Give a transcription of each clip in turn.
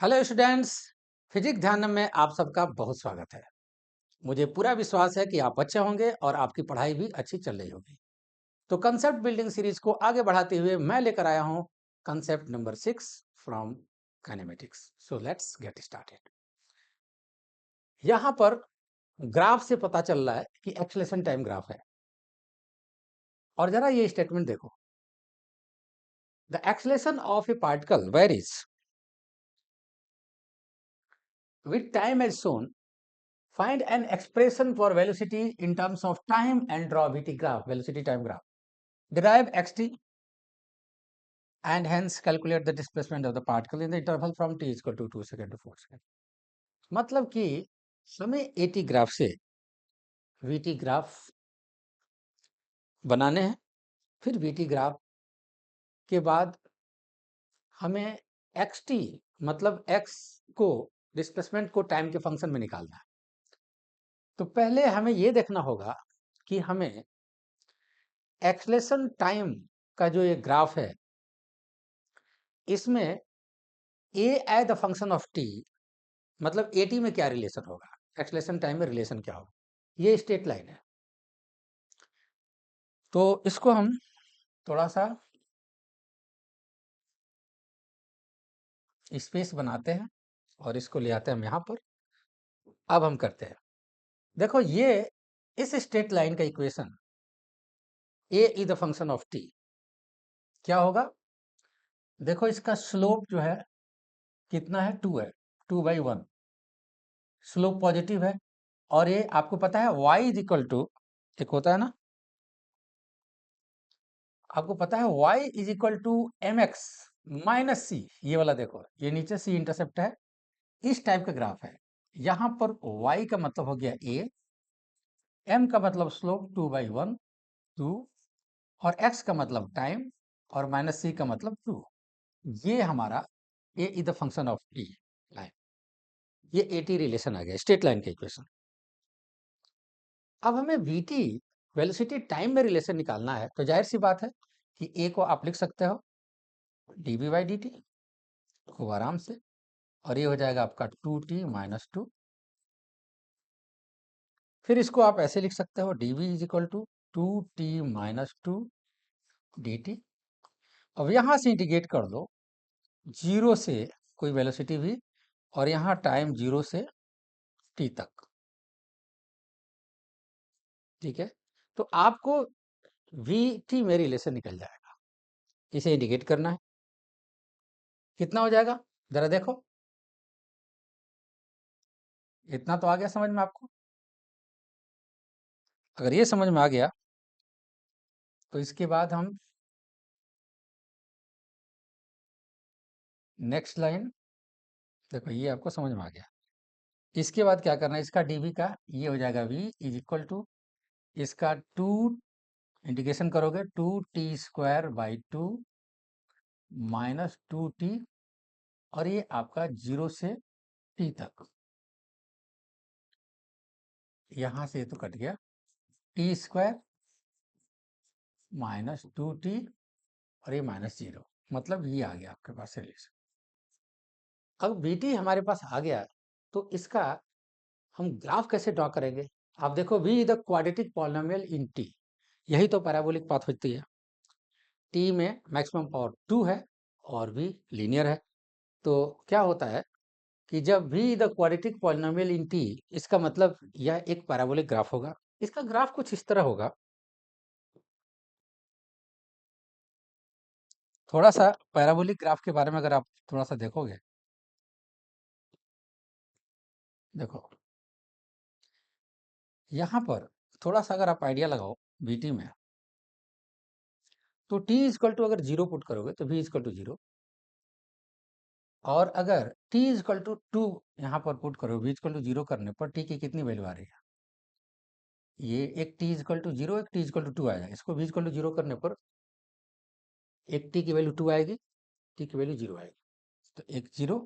Hello students. Physics ध्यान में आप सबका बहुत स्वागत है। मुझे पूरा विश्वास है कि आप अच्छे होंगे और आपकी पढ़ाई भी अच्छी चल रही होगी। तो कंसेप्ट बिल्डिंग सीरीज को आगे बढ़ाते हुए मैं लेकर आया हूं concept number 6 from kinematics. So let's get started. यहां पर ग्राफ से पता चल रहा है कि एक्सेलरेशन टाइम ग्राफ है। और जरा ये स्टेटमेंट देखो, the acceleration of a particle varies with time as shown. Find an expression for velocity in terms of time and draw VT graph, velocity time graph. Derive xt and hence calculate the displacement of the particle in the interval from t is equal to 2 second to 4 second. मतलब कि हमें AT graph से VT graph बनाने हैं, फिर VT graph के बाद हमें xt मतलब x को डिस्प्लेसमेंट को टाइम के फंक्शन में निकालना है। तो पहले हमें यह देखना होगा कि हमें एक्सेलरेशन टाइम का जो ये ग्राफ है इसमें A as the function of T मतलब ए टी में क्या रिलेशन होगा, एक्सेलरेशन टाइम में रिलेशन क्या होगा। ये स्ट्रेट लाइन है, तो इसको हम थोड़ा सा स्पेस बनाते हैं और इसको ले आते हैं हम यहाँ पर। अब हम करते हैं, देखो ये इस स्ट्रेट लाइन का equation A is the function of T क्या होगा। देखो इसका स्लोप जो है कितना है, 2 है, 2/1 स्लोप पॉजिटिव है। और ये आपको पता है y इज इक्वल टू, एक होता है ना, आपको पता है y is equal to M X minus C. ये वाला देखो, ये नीचे सी इंटरसेप्ट है, इस टाइप का ग्राफ है। यहां पर y का मतलब हो गया a, m का मतलब स्लोप 2/1 2, और x का मतलब टाइम, और माइनस सी का मतलब 2। ये हमारा a is the function of t line. ये AT रिलेशन आ गया स्ट्रेट लाइन का इक्वेशन। अब हमें VT वेलोसिटी टाइम में रिलेशन निकालना है, तो जाहिर सी बात है कि a को आप लिख सकते हो dv/dt खूब आराम से, और ये हो जाएगा आपका 2t-2। फिर इसको आप ऐसे लिख सकते हो dv is equal to 2t-2 dt। अब यहां से इंटीग्रेट कर दो जीरो से कोई वेलोसिटी भी, और यहाँ टाइम 0 से t तक, ठीक है। तो आपको vt में रिलेशन निकल जाएगा, इसे इंडिकेट करना है। कितना हो जाएगा जरा देखो, इतना तो आ गया समझ में आपको। अगर ये समझ में आ गया तो इसके बाद हम नेक्स्ट लाइन, देखो ये आपको समझ में आ गया। इसके बाद क्या करना है, इसका डीवी का ये हो जाएगा v इज इक्वल टू इसका 2 इंटीग्रेशन करोगे 2t²/2 -2t, और ये आपका 0 से t तक, यहां से तो कट गया, t² -2t और ये -0, मतलब ये आ गया आपके पास रिलेशन। अब vt हमारे पास आ गया, तो इसका हम ग्राफ कैसे ड्रॉ करेंगे। आप देखो v is the quadratic polynomial in t, यही तो पैराबोलिक पाथ होती है। t में मैक्सिमम पावर 2 है और v लीनियर है। तो क्या होता है कि जब v the quadratic polynomial in t, इसका मतलब यह एक पैराबोलिक ग्राफ होगा। इसका ग्राफ कुछ इस तरह होगा, थोड़ा सा पैराबोलिक ग्राफ के बारे में अगर आप थोड़ा सा देखोगे, देखो यहाँ पर थोड़ा सा अगर आप आइडिया लगाओ vt में, तो t इजकल टू अगर 0 पुट करोगे तो v इजकल टू 0, और अगर t इजकल टू 2 यहाँ पर पुट करो, v इजकल टू 0 करने पर t की कितनी वैल्यू आ रही है, ये एक t इजकल टू 0 एक t इजकल टू 2 आएगा। इसको v इजकल टू 0 करने पर एक t की वैल्यू 2 आएगी, t की वैल्यू 0 आएगी, तो एक 0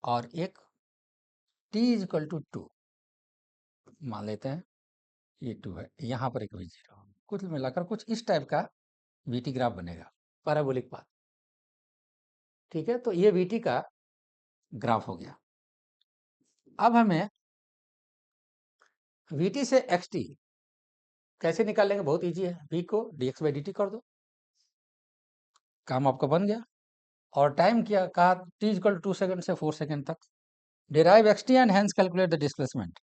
और एक t इजकल टू 2 मान लेते हैं, ये 2 है, यहाँ पर एक भी 0, कुल मिलाकर कुछ इस टाइप का vt ग्राफ बनेगा, पैराबोलिक पाथ। ठीक है, तो ये vt का ग्राफ हो गया। अब हमें वीटी से एक्सटी कैसे निकालेंगे? बहुत इजी है, v को dx बाई dt कर दो, काम आपका बन गया। और टाइम क्या कहा? t इक्वल 2 सेकंड से 4 सेकंड तक। Derive XT and hence calculate the displacement.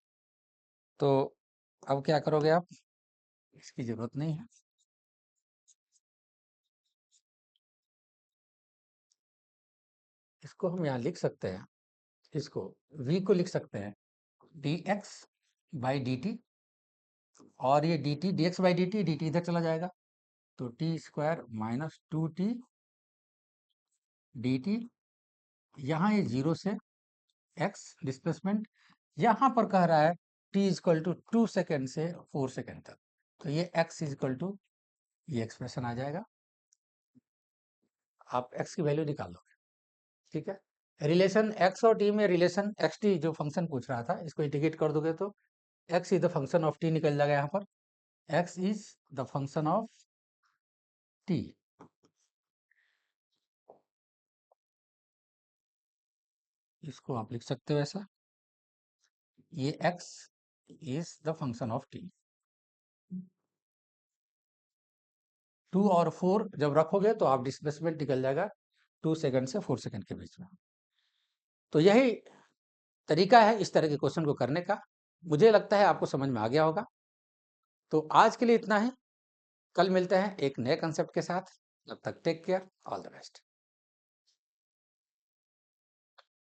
तो अब क्या करोगे आप? इसकी जरूरत नहीं है। इसको हम यहाँ लिख सकते हैं, इसको v को लिख सकते हैं dx बाई dt, और ये dt dx by dt, dt इधर चला जाएगा, तो T square minus 2t dt। यहाँ ये 0 से x डिस्प्लेसमेंट, यहाँ पर कह रहा है t इक्वल टू 2 सेकेंड से 4 सेकेंड तक, तो ये x इक्वल टू ये एक्सप्रेशन आ जाएगा। आप x की वैल्यू निकाल लोगे, ठीक है। रिलेशन x और t में रिलेशन एक्स टी जो फंक्शन पूछ रहा था, इसको इंटीग्रेट कर दोगे तो x is the function of t निकल जाएगा। यहाँ पर x is the function of t, इसको आप लिख सकते हो ऐसा, ये x is the function of t। 2 और 4 जब रखोगे तो आप डिस्प्लेसमेंट निकल जाएगा 2 सेकंड से 4 सेकंड के बीच में। तो यही तरीका है इस तरह के क्वेश्चन को करने का। मुझे लगता है आपको समझ में आ गया होगा। तो आज के लिए इतना ही, कल मिलते हैं एक नए कंसेप्ट के साथ। तब तक take care, all the best.